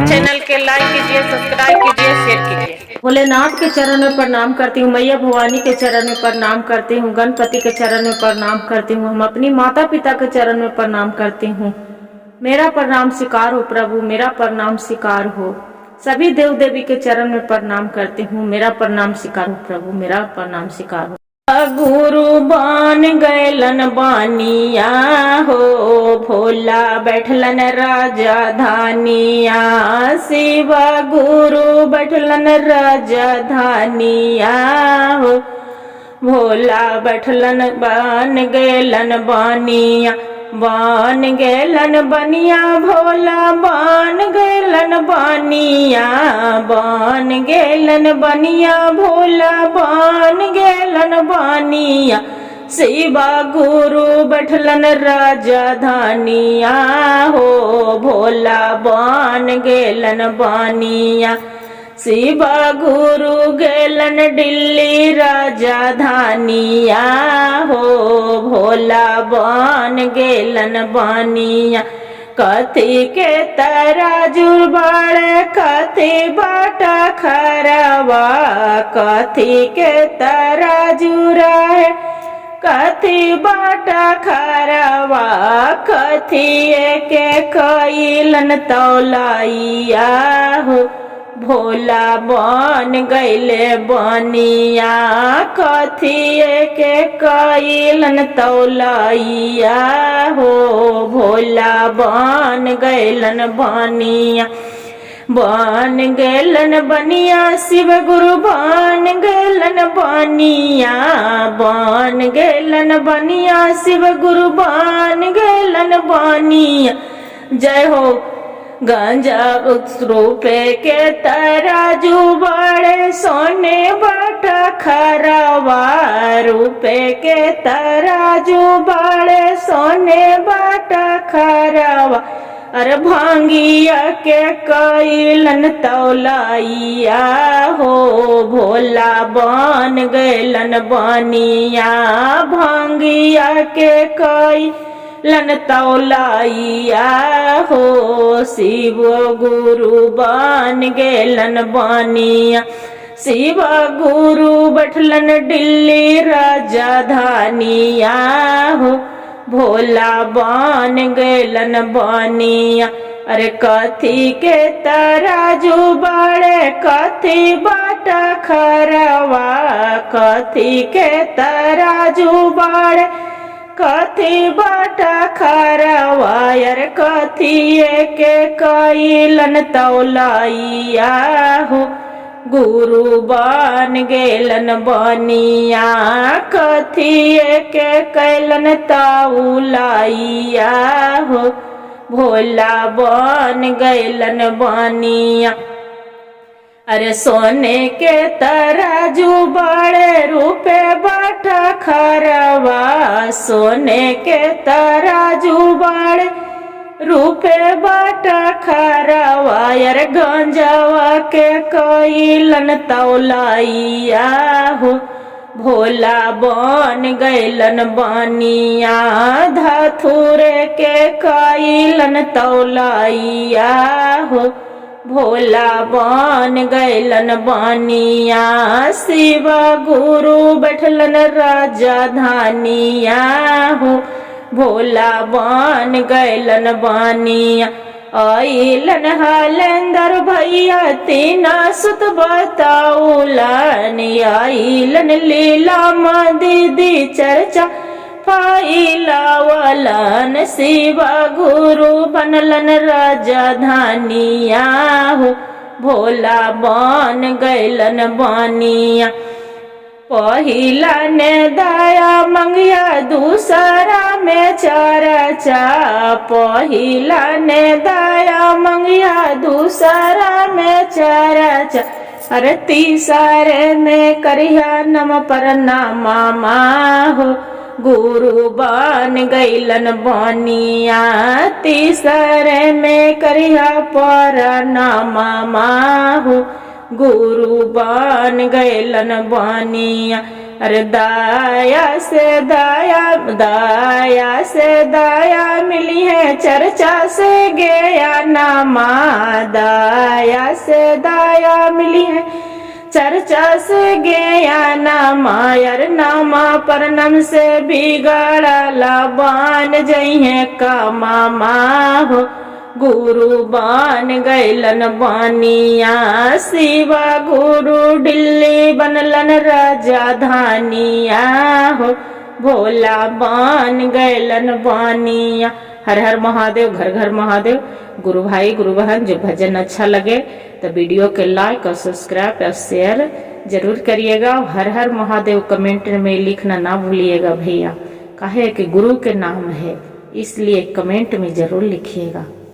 Channel के लाइक कीजिए, subscribe कीजिए, शेयर कीजिए। भोलेनाथ के चरण में प्रणाम करती हूँ, मैया भवानी के चरण में प्रणाम करती हूँ, गणपति के चरण में प्रणाम करती हूँ, हम अपनी माता पिता के चरण में प्रणाम करती हूँ। मेरा प्रणाम स्वीकार हो प्रभु, मेरा प्रणाम स्वीकार हो। सभी देव देवी के चरण में प्रणाम करती हूँ, मेरा प्रणाम स्वीकार हो प्रभु, मेरा प्रणाम स्वीकार हो। गुरु बन गैलन बानिया हो, भोला बैठलन राजा धानिया, शिव गुरु बैठलन राजा धानिया हो, भोला बैठलन बन गैलन बानिया, बन गैलन बनिया, भोला बन गैलन बानिया, बन गैलन बनिया, भोला बन गैलन बानिया, शिवा गुरु बैठलन राजा धानिया हो, भोला बन गैलन बानिया, शिवा गुरु गेलन दिल्ली राजा धानिया हो, भोला बन गेलन बानिया, कथी के तराजू बाड़े कथी बाटा खरवा, कथी के तराजू रहे कथी बाटा खरवा, कथी के कैलन तौलाइया हो, भोला बन गैले बनिया, कथी के कैलन तौलाइया हो, भोला बन गैलन बनिया, बन गैलन बनिया, शिव गुरु बन गैलन बनिया, बन गैलन बनिया, शिव गुरु बन गैलन बनिया। जय हो। गांजा रूपे के तराजू बड़े सोने बाटा खरवा, रूपे के तराजू बड़े सोने बाटा खरवा, अरे भांगिया के कैलन तौलाइया हो, भोला बन गैलन बनिया, भांगिया के कैलन तौलाइया हो, शिव गुरु बन गैलन बनिया, शिव गुरु बैठलन दिल्ली राजा धानिया हो, भोला बन गैलन बनिया, अरे कथी के तराजू बड़े कथी बाटा खरवा, कथी के तराजू बड़े कथी बाटा खरवा, यार कथी के कैलन तौलाइया हो, गुरु बन गैलन बनिया, कथी के कैलन तौलाइया हो, भोला बन गैलन बनिया, अरे सोने के तराजू बड़े रूपे बाटा खरवा, सोने के तराजू बड़े रूपे बाटा खरवा, यार गंजवा के कैलन तौलाइया हो, भोला बन गैलन बनिया, धथुरे के कैलन तौलाइया हो, भोला बन गैलन बनिया, शिव गुरु बैठलन राजा धानिया हो, भोला बन गैलन बनिया, आइलन हलेंदर भैया तीना सुत बताउलन, आइलन लीला दीदी चर्चा फैलावलन, शिव गुरु बनलन राजा धानिया हो, भोला बन गैलन बनिया, पहिला ने दया मंगिया दूसरा में चर्चा, पहिला ने दया मंगिया दूसरा में चर्चा, अरे तीसरे में करिया नम प्रणामा हो, गुरु बन गैलन बनिया, तीसरे में करिया प्रणामा हो, गुरु बन गैलन बनिया, अरे दाया से दाया मिली है, चर्चा से गया नामा। दाया से दाया मिली है, चर्चा से गया नामा। यार नामा पर नम से बिगड़ला बन जइहे कमामा हो। गुरु बन गैलन बनिया, शिवा गुरु दिल्ली बनलन राजधानिया हो। भोला बन गैलन बनिया। हर हर महादेव, घर घर महादेव। गुरु भाई गुरु बहन, जो भजन अच्छा लगे तो वीडियो के लाइक और सब्सक्राइब और शेयर जरूर करिएगा। हर हर महादेव कमेंट में लिखना ना भूलिएगा भैया, काहे कि गुरु के नाम है, इसलिए कमेंट में जरूर लिखिएगा।